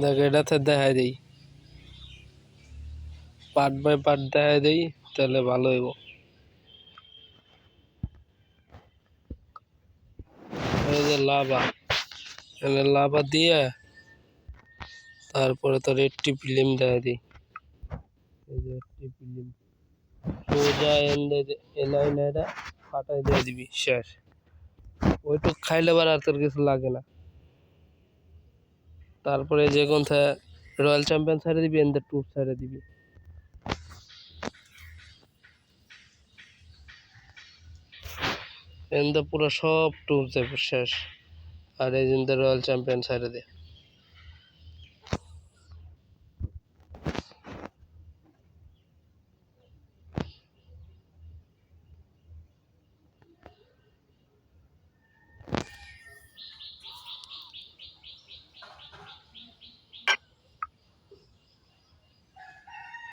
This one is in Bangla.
দেখ এটাতে দেখাই দিই, পার্ট বাই পার্ট দেখাই দিই, তাহলে ভালো হইব। এই যে লাভা, এখানে লাভা দিয়ে তারপরে তোর একটি ফিল্ম দেখাই দিই। এই যে একটি ফিল্ম সোজা এলাইনারে কাটাই দিয়ে দিবি, শেষ। ওইটুক খাইলে আবার আর তোর কিছু লাগে না। তারপরে যে কোনটা রয়্যাল চ্যাম্পিয়ন ছাড়ে দিবি, এন্ড টুব ছাড়ে দিবি। এন্ড পুরো সব টুব যাবে শেষ। আর এই যে রয়্যাল চ্যাম্পিয়ন ছাড়ে দে।